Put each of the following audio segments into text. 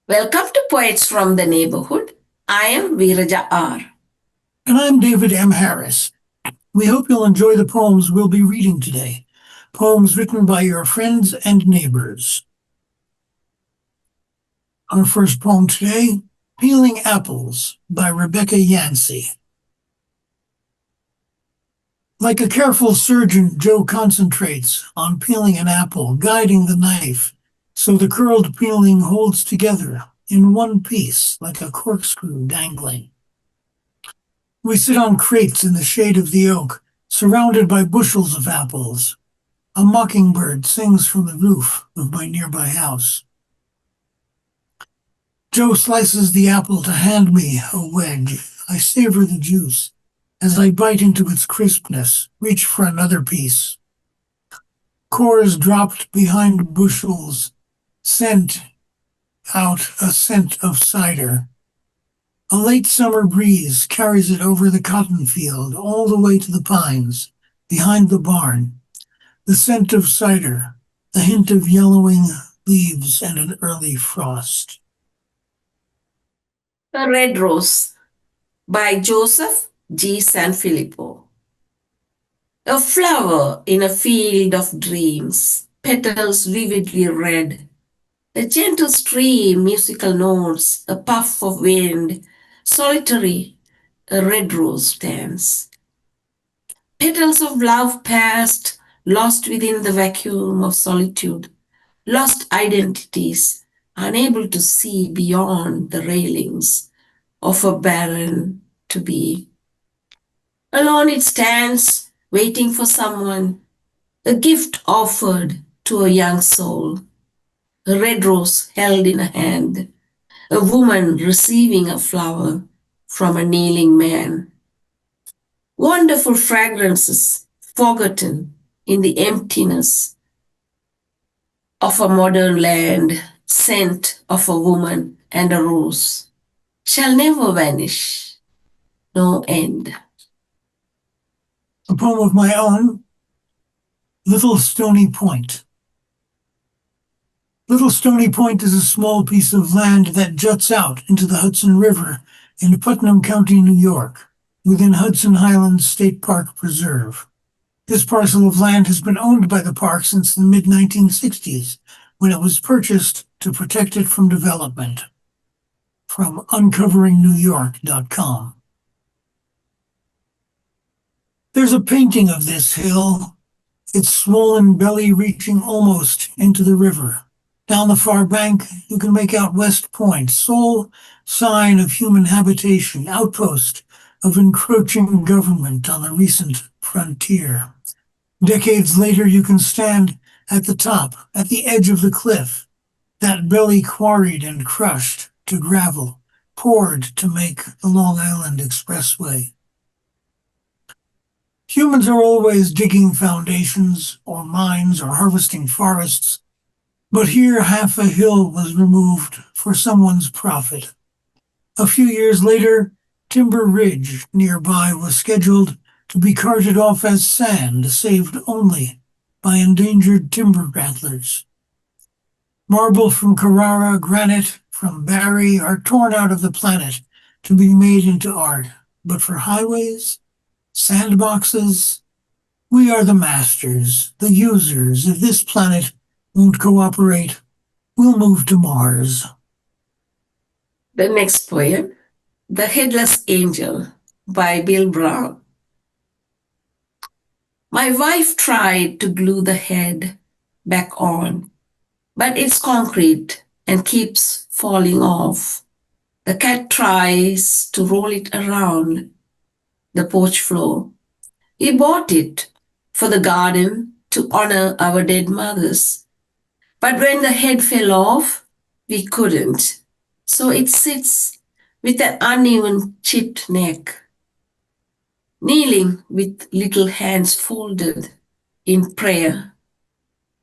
Welcome to Poets from the Neighborhood. I am VeerajaR. And I'm David M. Harris. We hope you'll enjoy the poems we'll be reading today. Poems written by your friends and neighbors. Our first poem today, Peeling Apples by Rebecca Yancey. Like a careful surgeon, Joe concentrates on peeling an apple, guiding the knife so the curled peeling holds together in one piece like a corkscrew dangling. We sit on crates in the shade of the oak, surrounded by bushels of apples. A mockingbird sings from the roof of my nearby house. Joe slices the apple to hand me a wedge. I savor the juice. As I bite into its crispness, reach for another piece. Cores dropped behind bushels sent out a scent of cider. A late summer breeze carries it over the cotton field all the way to the pines behind the barn. The scent of cider, a hint of yellowing leaves and an early frost. The Red Rose by Joseph G. Sanfilippo. A flower in a field of dreams, petals vividly red. A gentle stream, musical notes, a puff of wind, solitary, a red rose stands. Petals of love past, lost within the vacuum of solitude, lost identities, unable to see beyond the railings of a barren to be. Alone it stands, waiting for someone, a gift offered to a young soul, a red rose held in a hand, a woman receiving a flower from a kneeling man. Wonderful fragrances forgotten in the emptiness of a modern land, scent of a woman and a rose, shall never vanish, no end. A poem of my own, Little Stony Point. Little Stony Point is a small piece of land that juts out into the Hudson River in Putnam County, New York, within Hudson Highlands State Park Preserve. This parcel of land has been owned by the park since the mid-1960s, when it was purchased to protect it from development. From uncoveringnewyork.com. There's a painting of this hill, its swollen belly reaching almost into the river. Down the far bank, you can make out West Point, sole sign of human habitation, outpost of encroaching government on the recent frontier. Decades later, you can stand at the top, at the edge of the cliff, that belly quarried and crushed to gravel, poured to make the Long Island Expressway. Humans are always digging foundations or mines or harvesting forests, but here half a hill was removed for someone's profit. A few years later, Timber Ridge nearby was scheduled to be carted off as sand, saved only by endangered timber rattlers. Marble from Carrara, granite from Barry are torn out of the planet to be made into art. But for highways, sandboxes, we are the masters, the users. If this planet won't cooperate, we'll move to Mars. The next poem, The Headless Angel by Bill Brown. My wife tried to glue the head back on, but it's concrete and keeps falling off. The cat tries to roll it around the porch floor. We bought it for the garden to honor our dead mothers. But when the head fell off, we couldn't. So it sits with an uneven chipped neck, kneeling with little hands folded in prayer,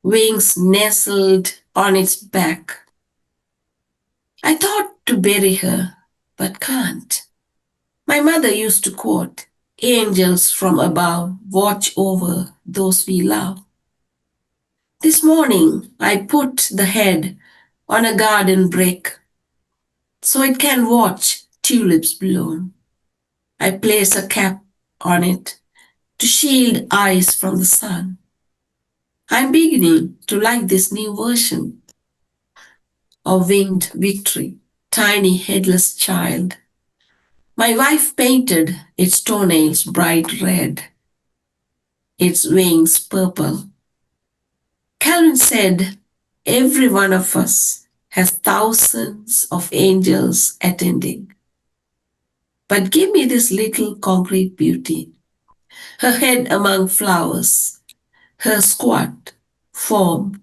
wings nestled on its back. I thought to bury her, but can't. My mother used to quote, "Angels from above watch over those we love." This morning, I put the head on a garden brick so it can watch tulips bloom. I place a cap on it to shield eyes from the sun. I'm beginning to like this new version of winged victory, tiny headless child. My wife painted its toenails bright red, its wings purple. Calvin said, every one of us has thousands of angels attending. But give me this little concrete beauty, her head among flowers, her squat form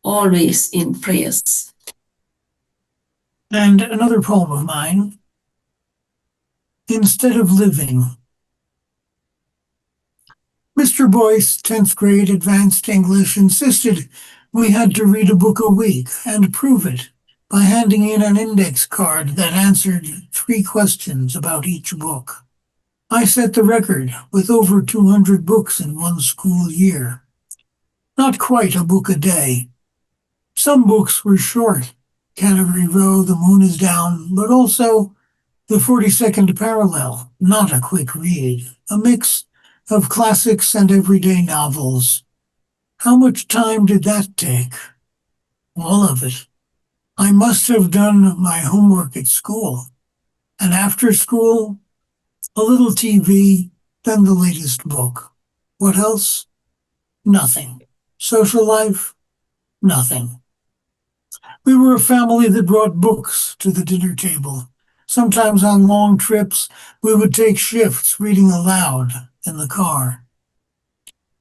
always in prayers. And another poem of mine, Instead of Living. Mr. Boyce, 10th grade advanced English, insisted we had to read a book a week and prove it by handing in an index card that answered 3 questions about each book. I set the record with over 200 books in one school year. Not quite a book a day. Some books were short, Canterbury Row, The Moon is Down, but also The 42nd Parallel, not a quick read, a mix of classics and everyday novels. How much time did that take? All of it. I must have done my homework at school. And after school, a little TV, then the latest book. What else? Nothing. Social life? Nothing. We were a family that brought books to the dinner table. Sometimes on long trips, we would take shifts reading aloud in the car.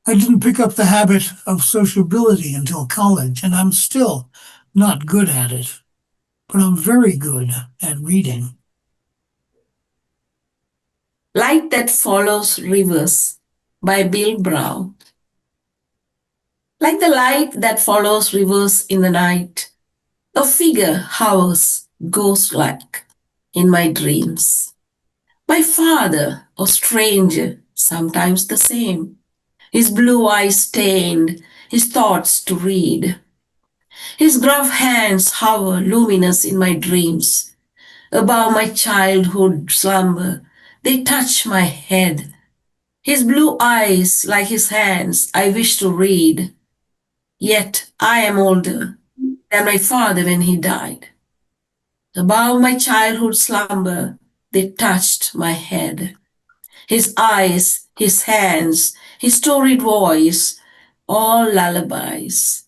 I didn't pick up the habit of sociability until college, and I'm still not good at it, but I'm very good at reading. Light That Follows Rivers by Bill Brown. Like the light that follows rivers in the night, a figure hovers ghost-like in my dreams. My father, a stranger, sometimes the same, his blue eyes stained, his thoughts to read. His gruff hands hover luminous in my dreams. Above my childhood slumber, they touch my head. His blue eyes, like his hands, I wish to read. Yet I am older than my father when he died. Above my childhood slumber, they touched my head. His eyes, his hands, his storied voice, all lullabies.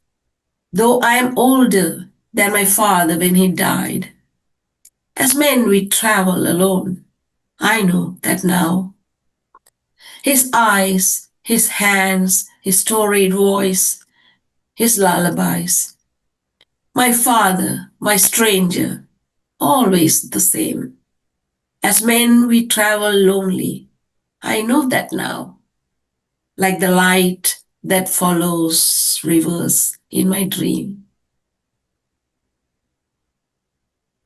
Though I am older than my father when he died. As men we travel alone. I know that now. His eyes, his hands, his storied voice, his lullabies. My father, my stranger, always the same. As men we travel lonely. I know that now. Like the light that follows rivers in my dream.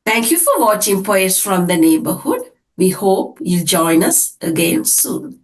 Thank you for watching Poets from the Neighborhood. We hope you'll join us again soon.